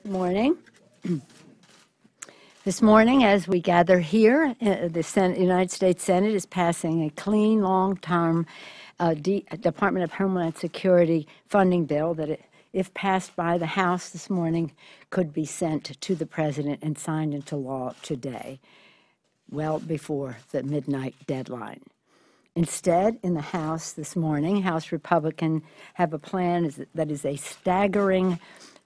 Good morning. This morning, as we gather here, the United States Senate is passing a clean, long-term Department of Homeland Security funding bill that, if passed by the House this morning, could be sent to the President and signed into law today, well before the midnight deadline. Instead, in the House this morning, House Republicans have a plan that is a staggering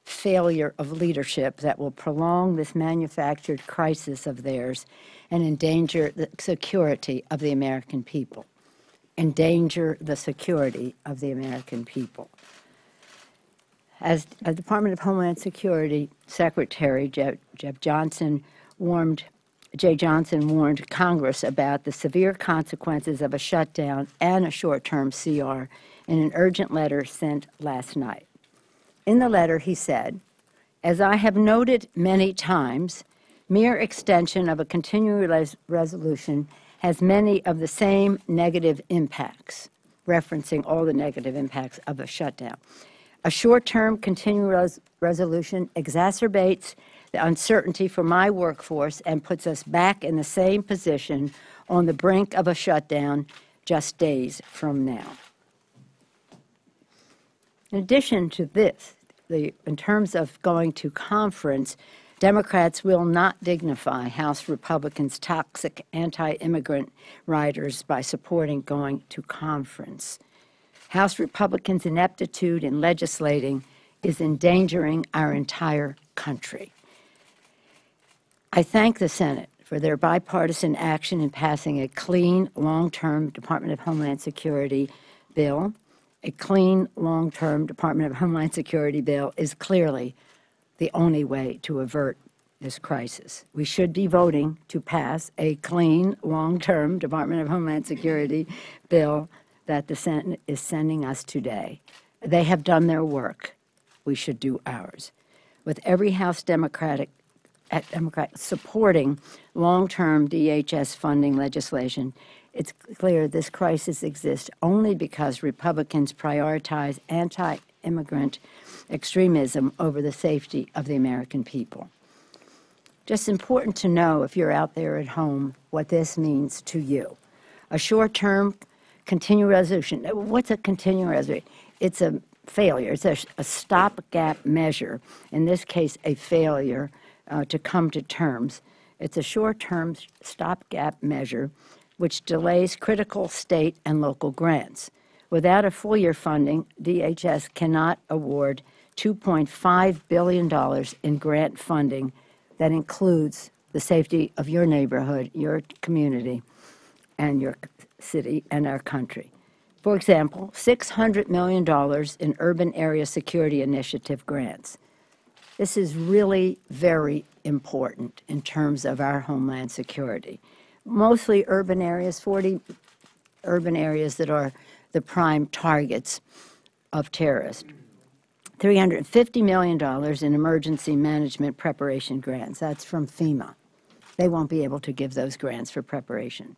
failure of leadership that will prolong this manufactured crisis of theirs and endanger the security of the American people. Endanger the security of the American people. As the Department of Homeland Security Secretary Jay Johnson warned Congress about the severe consequences of a shutdown and a short-term CR in an urgent letter sent last night. In the letter, he said, "As I have noted many times, mere extension of a continuing resolution has many of the same negative impacts," referencing all the negative impacts of a shutdown. "A short-term continuing resolution exacerbates the uncertainty for my workforce and puts us back in the same position on the brink of a shutdown just days from now." In addition to this, in terms of going to conference, Democrats will not dignify House Republicans' toxic anti-immigrant riders by supporting going to conference. House Republicans' ineptitude in legislating is endangering our entire country. I thank the Senate for their bipartisan action in passing a clean, long-term Department of Homeland Security bill. A clean, long-term Department of Homeland Security bill is clearly the only way to avert this crisis. We should be voting to pass a clean, long-term Department of Homeland Security bill that the Senate is sending us today. They have done their work. We should do ours. With every House Democrat supporting long-term DHS funding legislation, it's clear this crisis exists only because Republicans prioritize anti-immigrant extremism over the safety of the American people. Just important to know, if you're out there at home, what this means to you. A short-term continuing resolution. What's a continuing resolution? It's a failure. It's a stopgap measure. In this case, a failure to come to terms. It's a short-term stopgap measure which delays critical state and local grants. Without a full-year funding, DHS cannot award $2.5 billion in grant funding that includes the safety of your neighborhood, your community, and your city and our country. For example, $600 million in Urban Area Security Initiative grants. This is really very important in terms of our homeland security. Mostly urban areas, 40 urban areas that are the prime targets of terrorists. $350 million in emergency management preparation grants. That's from FEMA. They won't be able to give those grants for preparedness.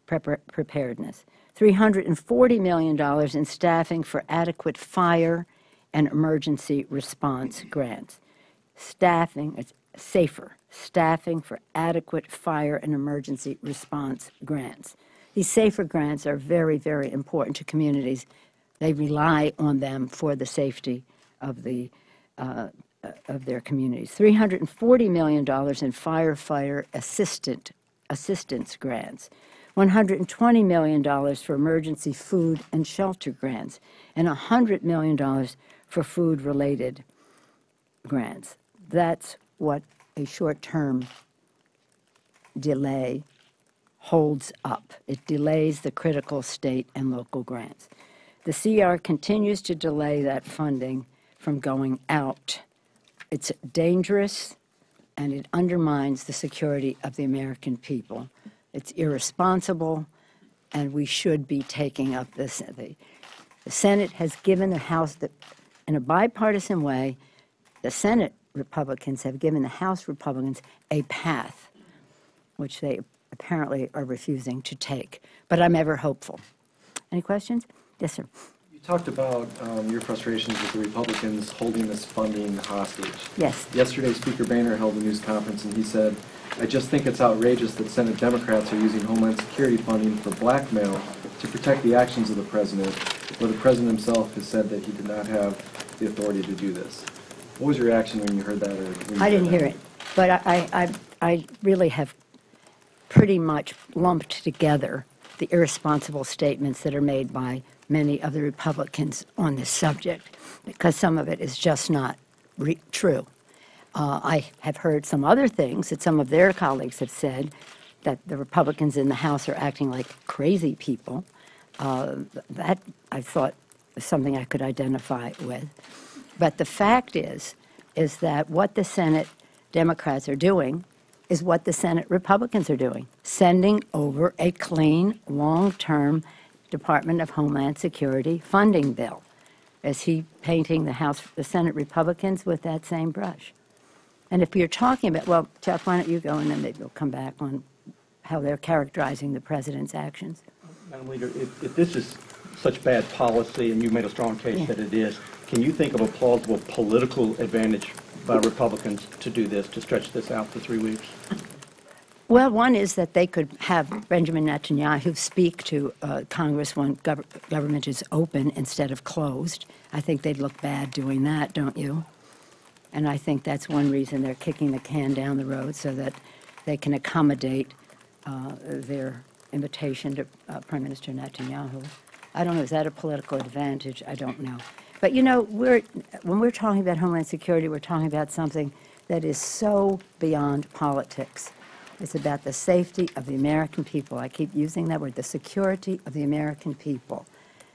$340 million in staffing for adequate fire and emergency response grants. Staffing for adequate fire and emergency response grants. These SAFER grants are very, very important to communities. They rely on them for the safety of their communities. $340 million in firefighter assistance grants. $120 million for emergency food and shelter grants, and $100 million for food-related grants. That's what a short-term delay holds up. It delays the critical state and local grants. The CR continues to delay that funding from going out. It's dangerous, and it undermines the security of the American people. It's irresponsible, and we should be taking up this. The Senate has given the House, in a bipartisan way, the Senate Republicans have given the House Republicans a path, which they apparently are refusing to take. But I'm ever hopeful. Any questions? Yes, sir. You talked about your frustrations with the Republicans holding this funding hostage. Yes. Yesterday, Speaker Boehner held a news conference and he said, "I just think it's outrageous that Senate Democrats are using Homeland Security funding for blackmail to protect the actions of the president, where the president himself has said that he did not have the authority to do this." What was your reaction when you heard that? I didn't hear it, but I really have pretty much lumped together the irresponsible statements that are made by many of the Republicans on this subject, because some of it is just not true. I have heard some other things that some of their colleagues have said, that the Republicans in the House are acting like crazy people. That I thought was something I could identify with. But the fact is that what the Senate Democrats are doing is what the Senate Republicans are doing, sending over a clean, long-term Department of Homeland Security funding bill. Is he painting the Senate Republicans with that same brush? And if you're talking about, well, Chuck, why don't you go, and then maybe we'll come back on how they're characterizing the president's actions. Madam Leader, if this is such bad policy, and you made a strong case that it is, can you think of a plausible political advantage by Republicans to do this, to stretch this out for 3 weeks? Well, one is that they could have Benjamin Netanyahu speak to Congress when government is open instead of closed. I think they'd look bad doing that, don't you? And I think that's one reason they're kicking the can down the road, so that they can accommodate their invitation to Prime Minister Netanyahu. I don't know, is that a political advantage? I don't know. But you know, when we're talking about Homeland Security, we're talking about something that is so beyond politics. It's about the safety of the American people. I keep using that word, the security of the American people.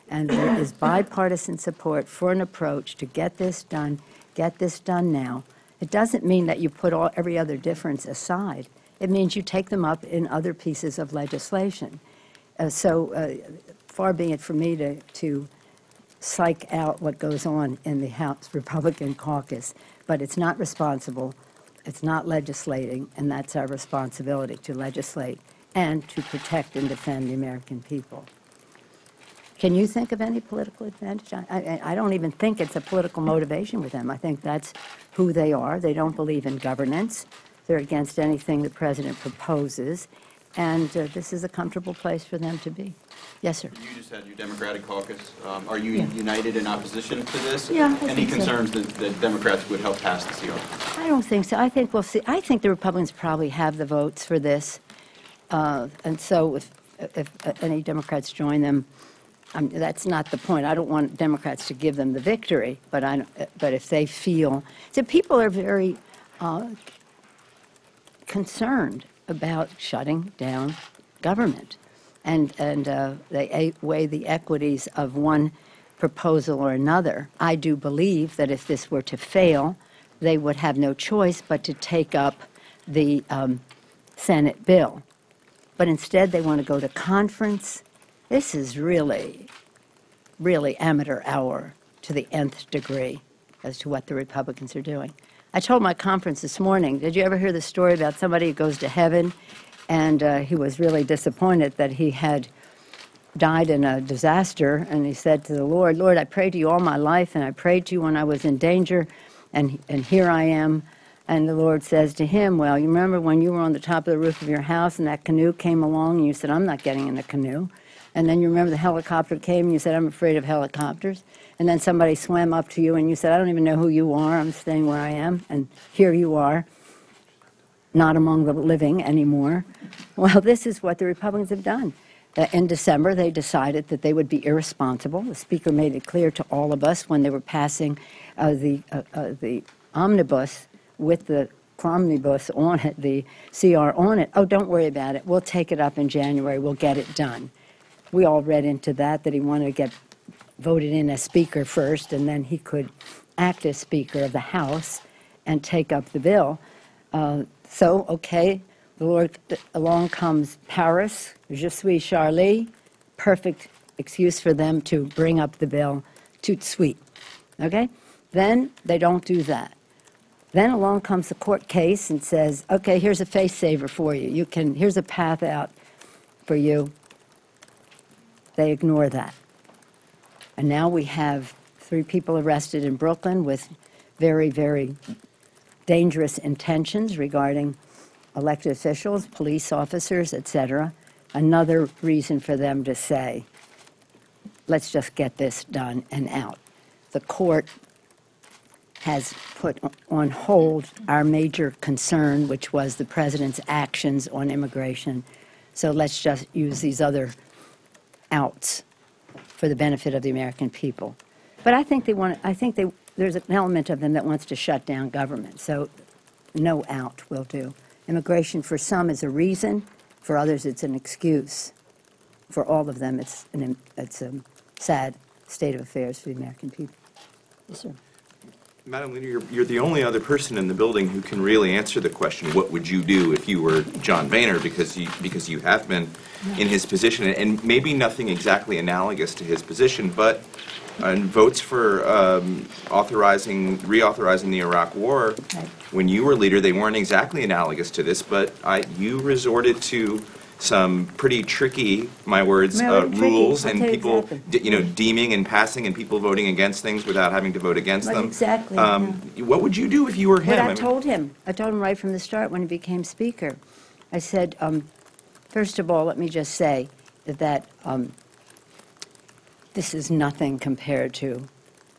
And there is bipartisan support for an approach to get this done now. It doesn't mean that you put every other difference aside. It means you take them up in other pieces of legislation. Far be it for me to psych out what goes on in the House Republican caucus, but it's not responsible. It's not legislating, and that's our responsibility, to legislate and to protect and defend the American people. Can you think of any political advantage? I don't even think it's a political motivation with them. I think that's who they are. They don't believe in governance. They're against anything the president proposes, and this is a comfortable place for them to be. Yes, sir. You just had your Democratic caucus. Are you united in opposition to this? Yeah, I Any think concerns that Democrats would help pass the CR? I don't think so. I think we'll see. I think the Republicans probably have the votes for this, and so if any Democrats join them, that's not the point. I don't want Democrats to give them the victory, but if they feel, so people are very concerned about shutting down government. And they weigh the equities of one proposal or another. I do believe that if this were to fail, they would have no choice but to take up the Senate bill. But instead, they want to go to conference. This is really, really amateur hour to the nth degree as to what the Republicans are doing. I told my conference this morning, did you ever hear the story about somebody who goes to heaven? And he was really disappointed that he had died in a disaster. And he said to the Lord, "Lord, I prayed to you all my life, and I prayed to you when I was in danger, and here I am." And the Lord says to him, "Well, you remember when you were on the top of the roof of your house and that canoe came along, and you said, 'I'm not getting in a canoe.' And then you remember the helicopter came, and you said, 'I'm afraid of helicopters.' And then somebody swam up to you, and you said, 'I don't even know who you are. I'm staying where I am.' And here you are, not among the living anymore." Well, this is what the Republicans have done. In December, they decided that they would be irresponsible. The Speaker made it clear to all of us when they were passing the omnibus with the omnibus on it, the CR on it. "Oh, don't worry about it. We'll take it up in January. We'll get it done." We all read into that he wanted to get voted in as Speaker first, and then he could act as Speaker of the House and take up the bill. Okay, the Lord, along comes Paris, Je suis Charlie, perfect excuse for them to bring up the bill, tout sweet, okay? Then they don't do that. Then along comes the court case and says, okay, here's a face saver for you. Here's a path out for you. They ignore that. And now we have 3 people arrested in Brooklyn with very, very dangerous intentions regarding elected officials, police officers, etc. Another reason for them to say, let's just get this done and out. The court has put on hold our major concern, which was the president's actions on immigration. So let's just use these other outs for the benefit of the American people. But I think there's an element of them that wants to shut down government. So no out will do. Immigration for some is a reason, for others it's an excuse. For all of them, it's a sad state of affairs for the American people. Yes, sir. Madam Leader, you're the only other person in the building who can really answer the question, what would you do if you were John Boehner, because you have been in his position, and maybe nothing exactly analogous to his position, but votes for reauthorizing the Iraq War, Right. When you were leader, they weren't exactly analogous to this, but you resorted to some pretty tricky, my words, rules, and people, exactly. Deeming and passing, and people voting against things without having to vote against them. Exactly. What would you do if you were him? But I told him right from the start when he became Speaker. I said, first of all, let me just say that this is nothing compared to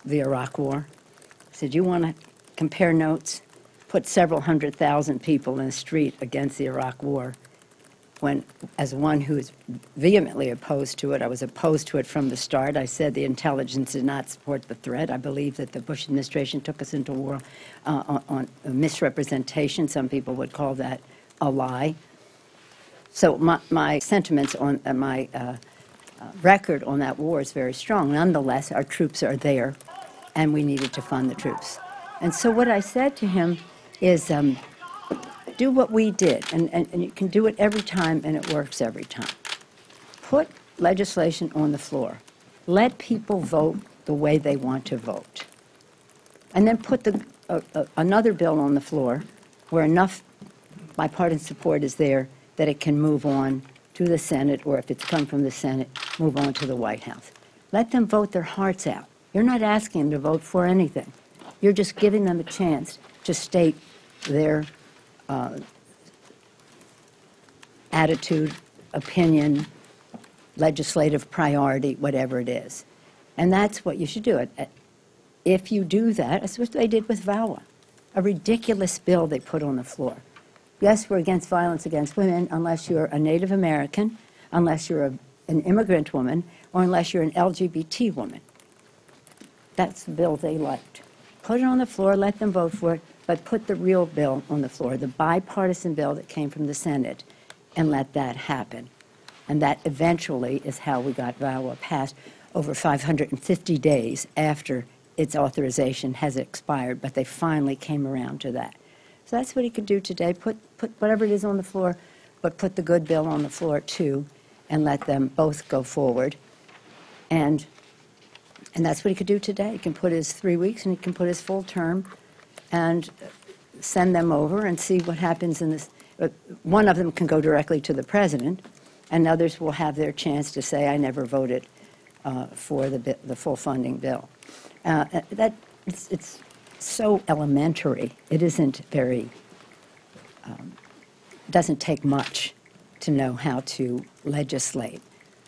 the Iraq War. I said, you want to compare notes? Put several 100,000 people in the street against the Iraq War. When, as one who is vehemently opposed to it, I was opposed to it from the start. I said the intelligence did not support the threat. I believe that the Bush administration took us into war on a misrepresentation. Some people would call that a lie. So my sentiments on my record on that war is very strong. Nonetheless, our troops are there, and we needed to fund the troops. And so what I said to him is, do what we did, and you can do it every time, and it works every time. Put legislation on the floor. Let people vote the way they want to vote. And then put another bill on the floor where enough bipartisan support is there that it can move on to the Senate, or if it's come from the Senate, move on to the White House. Let them vote their hearts out. You're not asking them to vote for anything. You're just giving them a chance to state their attitude, opinion, legislative priority, whatever it is. And that's what you should do. If you do that, that's what they did with VAWA, a ridiculous bill they put on the floor. Yes, we're against violence against women unless you're a Native American, unless you're an immigrant woman, or unless you're an LGBT woman. That's the bill they liked. Put it on the floor, let them vote for it, but put the real bill on the floor, the bipartisan bill that came from the Senate, and let that happen. And that eventually is how we got VAWA passed over 550 days after its authorization has expired, but they finally came around to that. So that's what he could do today. Put whatever it is on the floor, but put the good bill on the floor too, and let them both go forward. And that's what he could do today. He can put his 3 weeks, and he can put his full term, and send them over and see what happens in this. One of them can go directly to the president, and others will have their chance to say, I never voted for the full funding bill. It's so elementary. It isn't very, doesn't take much to know how to legislate.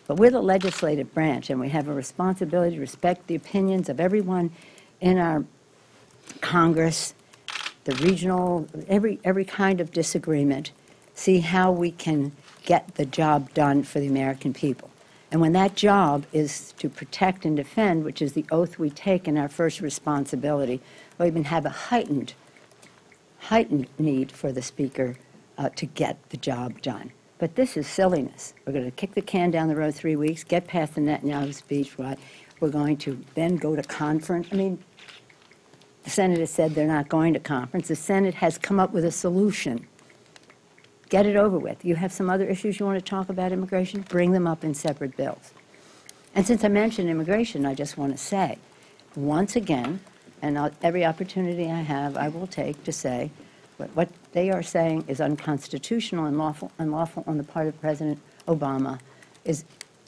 But we're the legislative branch, and we have a responsibility to respect the opinions of everyone in our Congress, the regional, every kind of disagreement, see how we can get the job done for the American people. And when that job is to protect and defend, which is the oath we take in our first responsibility, we even have a heightened need for the Speaker to get the job done. But this is silliness. We're going to kick the can down the road 3 weeks, get past the Netanyahu speech, right? We're going to then go to conference. I mean, the Senate has said they're not going to conference. The Senate has come up with a solution. Get it over with. You have some other issues you want to talk about immigration? Bring them up in separate bills. And since I mentioned immigration, I just want to say, once again, and every opportunity I have, I will take to say what they are saying is unconstitutional and unlawful on the part of President Obama is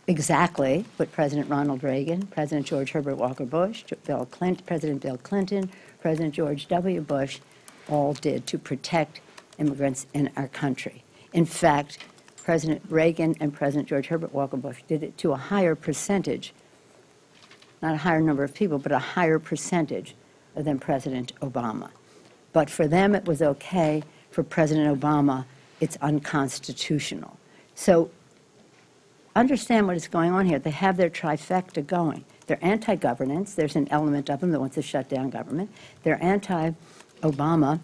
exactly what President Ronald Reagan, President George Herbert Walker Bush, President Bill Clinton, President George W. Bush all did to protect immigrants in our country. In fact, President Reagan and President George Herbert Walker Bush did it to a higher percentage, not a higher number of people, but a higher percentage than President Obama. But for them, it was okay. For President Obama, it's unconstitutional. So understand what is going on here. They have their trifecta going. They're anti-governance. There's an element of them that wants to shut down government. They're anti-Obama,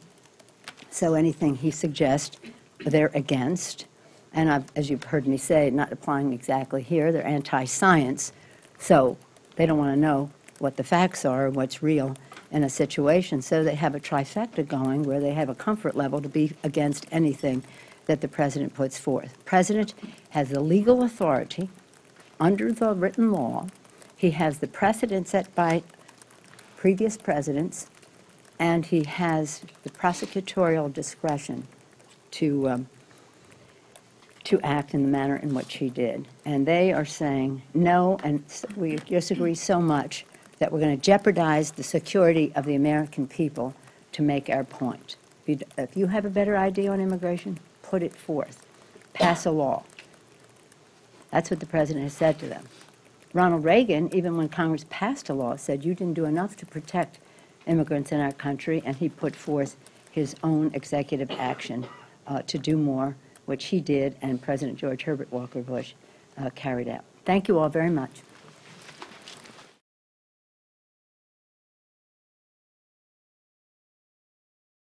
so anything he suggests, they're against. And as you've heard me say, not applying exactly here, they're anti-science, so they don't want to know what the facts are, what's real in a situation. So they have a trifecta going where they have a comfort level to be against anything that the president puts forth. The president has the legal authority under the written law. He has the precedent set by previous presidents, and he has the prosecutorial discretion to act in the manner in which he did. And they are saying no, and we disagree so much that we're going to jeopardize the security of the American people to make our point. If you have a better idea on immigration, put it forth. Pass a law. That's what the president has said to them. Ronald Reagan, even when Congress passed a law, said you didn't do enough to protect immigrants in our country, and he put forth his own executive action to do more, which he did, and President George Herbert Walker Bush carried out. Thank you all very much.